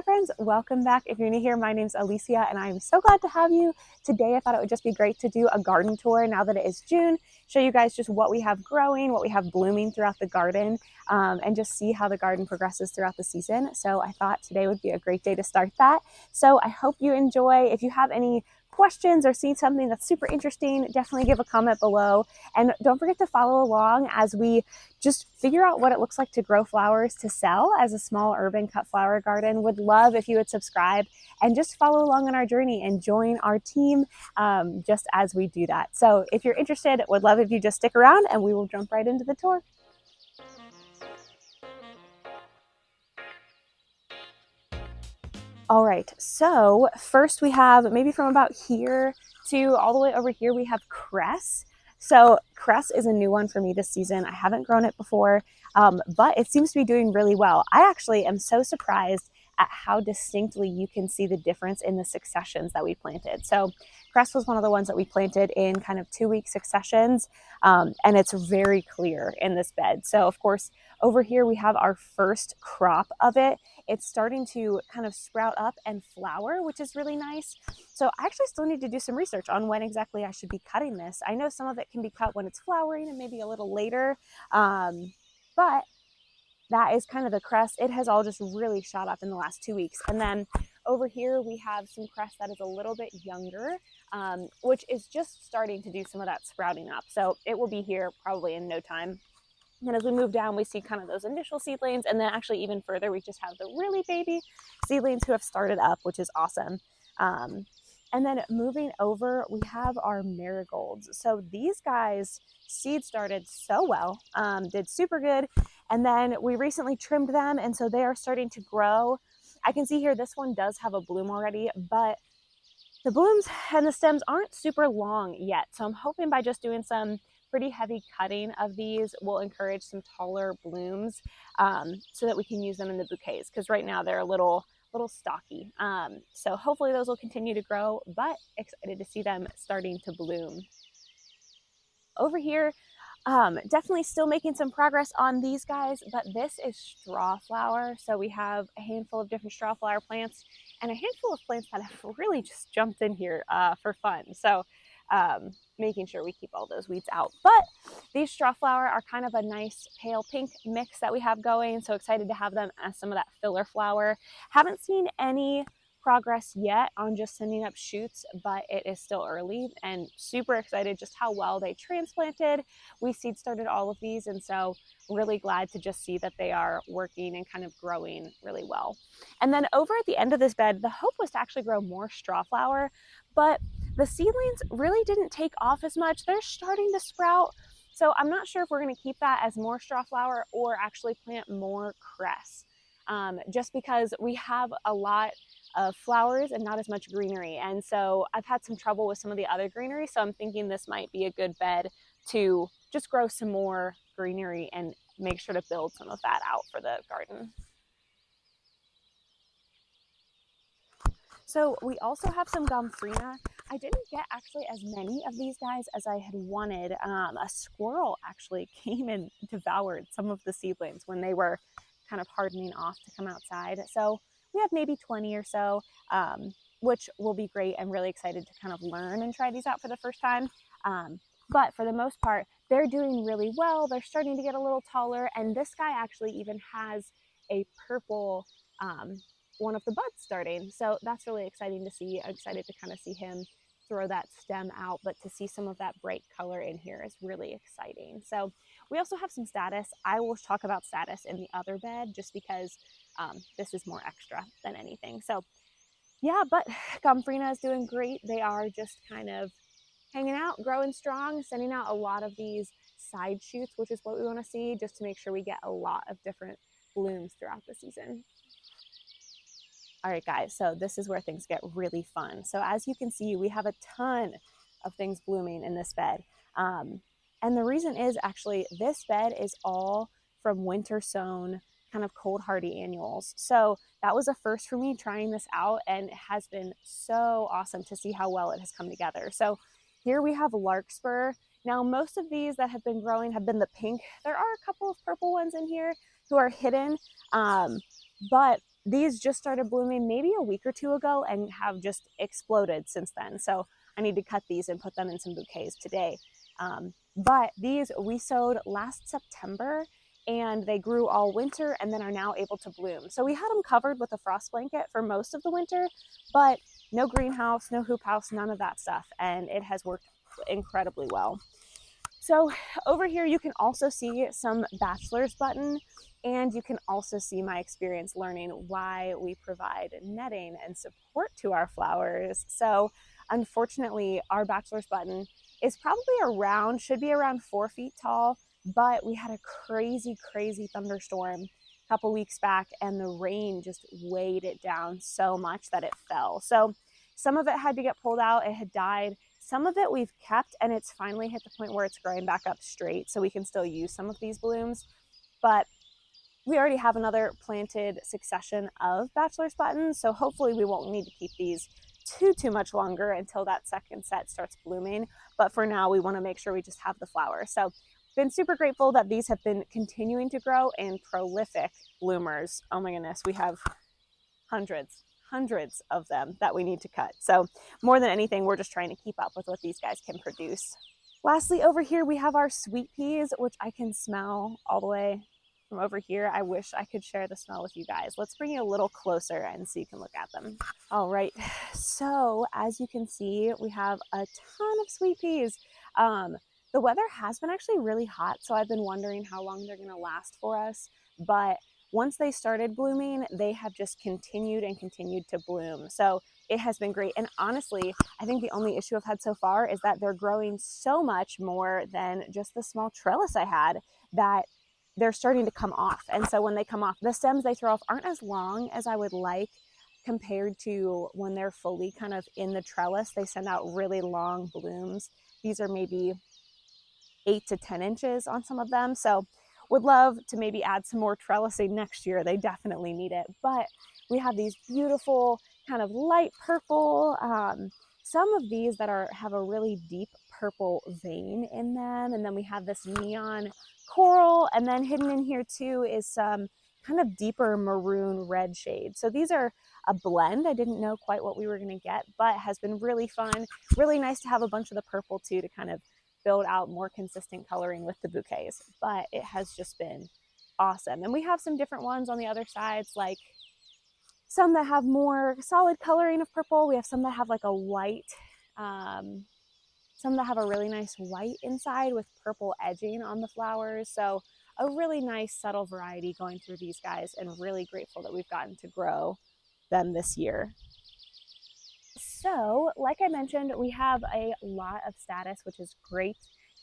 Hi friends, welcome back. If you're new here, my name's Alicia and I'm so glad to have you. Today I thought it would just be great to do a garden tour now that it is June, show you guys just what we have growing, what we have blooming throughout the garden, and just see how the garden progresses throughout the season. So I thought today would be a great day to start that. So I hope you enjoy. If you have any questions or see something that's super interesting, definitely give a comment below. And don't forget to follow along as we just figure out what it looks like to grow flowers to sell as a small urban cut flower garden. Would love if you would subscribe and just follow along on our journey and join our team just as we do that. So if you're interested, would love if you just stick around and we will jump right into the tour. All right, so first we have maybe from about here to all the way over here, we have Cress. So Cress is a new one for me this season. I haven't grown it before, but it seems to be doing really well. I actually am so surprised at how distinctly you can see the difference in the successions that we planted. So Cress was one of the ones that we planted in kind of 2-week successions, and it's very clear in this bed. So of course, over here we have our first crop of it. It's starting to kind of sprout up and flower, which is really nice. So I actually still need to do some research on when exactly I should be cutting this. I know some of it can be cut when it's flowering and maybe a little later, but that is kind of the cress. It has all just really shot up in the last 2 weeks. And then over here we have some cress that is a little bit younger, which is just starting to do some of that sprouting up. So it will be here probably in no time. And as we move down, we see kind of those initial seedlings. And then actually even further, we just have the really baby seedlings who have started up, which is awesome. And then moving over, we have our marigolds. So these guys seed started so well, did super good. And then we recently trimmed them. And so they are starting to grow. I can see here, this one does have a bloom already, but the blooms and the stems aren't super long yet. So I'm hoping by just doing some pretty heavy cutting of these will encourage some taller blooms so that we can use them in the bouquets, because right now they're a little stocky. So hopefully those will continue to grow, but excited to see them starting to bloom. Over here, definitely still making some progress on these guys, but this is straw flower. So we have a handful of different straw flower plants and a handful of plants that have really just jumped in here for fun. So making sure we keep all those weeds out. But these straw flower are kind of a nice pale pink mix that we have going. So excited to have them as some of that filler flower. Haven't seen any progress yet on just sending up shoots, but it is still early and super excited just how well they transplanted. We seed started all of these, and so really glad to just see that they are working and kind of growing really well. And then over at the end of this bed, the hope was to actually grow more straw flower, but the seedlings really didn't take off as much. They're starting to sprout, so I'm not sure if we're going to keep that as more straw flower or actually plant more cress, just because we have a lot of flowers and not as much greenery. And so I've had some trouble with some of the other greenery. So I'm thinking this might be a good bed to just grow some more greenery and make sure to build some of that out for the garden. So we also have some Gomphrena. I didn't get actually as many of these guys as I had wanted. A squirrel actually came and devoured some of the seedlings when they were kind of hardening off to come outside. So we have maybe 20 or so, which will be great. I'm really excited to kind of learn and try these out for the first time. But for the most part, they're doing really well. They're starting to get a little taller. And this guy actually even has a purple one of the buds starting. So that's really exciting to see. I'm excited to kind of see him throw that stem out, but to see some of that bright color in here is really exciting. So we also have some statice. I will talk about statice in the other bed just because this is more extra than anything. So yeah, but Gomphrena is doing great. They are just kind of hanging out, growing strong, sending out a lot of these side shoots, which is what we want to see, just to make sure we get a lot of different blooms throughout the season. All right, guys, so this is where things get really fun. So as you can see, we have a ton of things blooming in this bed. And the reason is actually this bed is all from winter sown kind of cold hardy annuals. So that was a first for me trying this out, and it has been so awesome to see how well it has come together. So here we have larkspur. Now most of these that have been growing have been the pink. There are a couple of purple ones in here who are hidden, but these just started blooming maybe a week or two ago and have just exploded since then. So I need to cut these and put them in some bouquets today. But these we sowed last September and they grew all winter and then are now able to bloom. So we had them covered with a frost blanket for most of the winter, but no greenhouse, no hoop house, none of that stuff. And it has worked incredibly well. So over here, you can also see some bachelor's button, and you can also see my experience learning why we provide netting and support to our flowers. So unfortunately, our bachelor's button is probably around, should be around 4 feet tall, but we had a crazy thunderstorm a couple weeks back and the rain just weighed it down so much that it fell. So some of it had to get pulled out, it had died. Some of it we've kept and it's finally hit the point where it's growing back up straight, so we can still use some of these blooms. But we already have another planted succession of bachelor's buttons, so hopefully we won't need to keep these too much longer until that second set starts blooming. But for now, we want to make sure we just have the flower. So been super grateful that these have been continuing to grow and prolific bloomers. Oh my goodness, we have hundreds of them that we need to cut. So more than anything, we're just trying to keep up with what these guys can produce. Lastly, over here, we have our sweet peas, which I can smell all the way from over here. I wish I could share the smell with you guys. Let's bring you a little closer and so you can look at them. All right, so as you can see, we have a ton of sweet peas. The weather has been actually really hot, so I've been wondering how long they're gonna last for us, but once they started blooming, they have just continued to bloom. So it has been great. And honestly, I think the only issue I've had so far is that they're growing so much more than just the small trellis I had that they're starting to come off. And so when they come off, the stems they throw off aren't as long as I would like compared to when they're fully kind of in the trellis. They send out really long blooms. These are maybe 8 to 10 inches on some of them. So would love to maybe add some more trellising next year. They definitely need it. But we have these beautiful kind of light purple, some of these that have a really deep purple vein in them. And then we have this neon coral. And then hidden in here too is some kind of deeper maroon red shade. So these are a blend. I didn't know quite what we were going to get, but has been really fun. Really nice to have a bunch of the purple too to kind of build out more consistent coloring with the bouquets, but it has just been awesome. And we have some different ones on the other sides, like some that have more solid coloring of purple. We have some that have like a white, some that have a really nice white inside with purple edging on the flowers. So a really nice subtle variety going through these guys, and really grateful that we've gotten to grow them this year. So, like I mentioned, we have a lot of status, which is great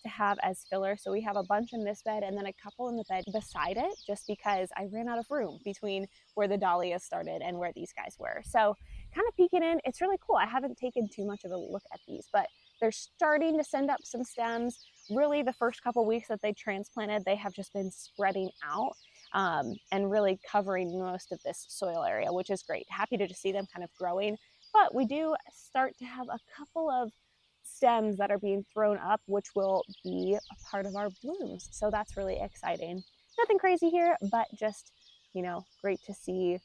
to have as filler. So we have a bunch in this bed and then a couple in the bed beside it, just because I ran out of room between where the dahlias started and where these guys were. So kind of peeking in, it's really cool. I haven't taken too much of a look at these, but they're starting to send up some stems. Really, the first couple weeks that they transplanted, they have just been spreading out and really covering most of this soil area, which is great. Happy to just see them kind of growing. But we do start to have a couple of stems that are being thrown up, which will be a part of our blooms. So that's really exciting. Nothing crazy here, but just, great to see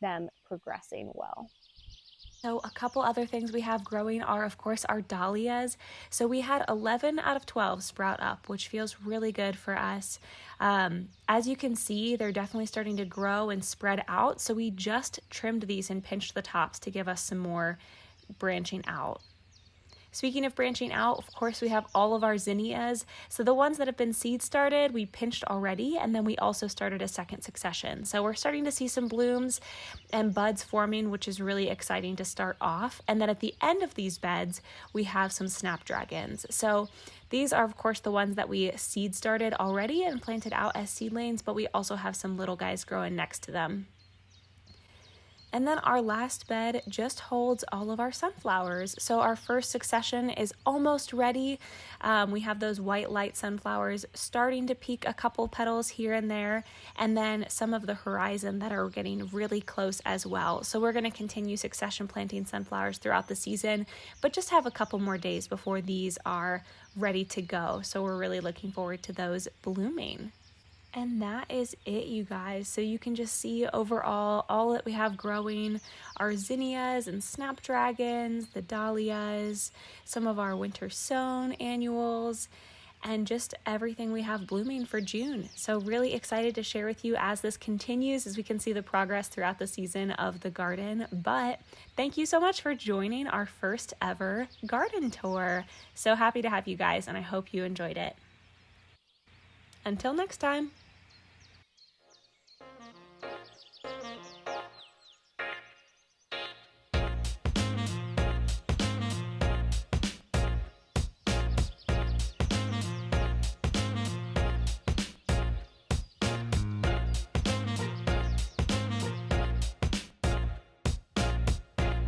them progressing well. So a couple other things we have growing are, of course, our dahlias. So we had 11 out of 12 sprout up, which feels really good for us. As you can see, they're definitely starting to grow and spread out. So we just trimmed these and pinched the tops to give us some more branching out. Speaking of branching out, of course, we have all of our zinnias. So the ones that have been seed started, we pinched already, and then we also started a second succession. So we're starting to see some blooms and buds forming, which is really exciting to start off. And then at the end of these beds, we have some snapdragons. So these are, of course, the ones that we seed started already and planted out as seedlings, but we also have some little guys growing next to them. And then our last bed just holds all of our sunflowers. So our first succession is almost ready. We have those white light sunflowers starting to peek a couple petals here and there, and then some of the horizon that are getting really close as well. So we're going to continue succession planting sunflowers throughout the season, but just have a couple more days before these are ready to go. So we're really looking forward to those blooming. And that is it, you guys. So you can just see overall all that we have growing, our zinnias and snapdragons, the dahlias, some of our winter sown annuals, and just everything we have blooming for June. So really excited to share with you as this continues, as we can see the progress throughout the season of the garden. But thank you so much for joining our first ever garden tour. So happy to have you guys, and I hope you enjoyed it. Until next time.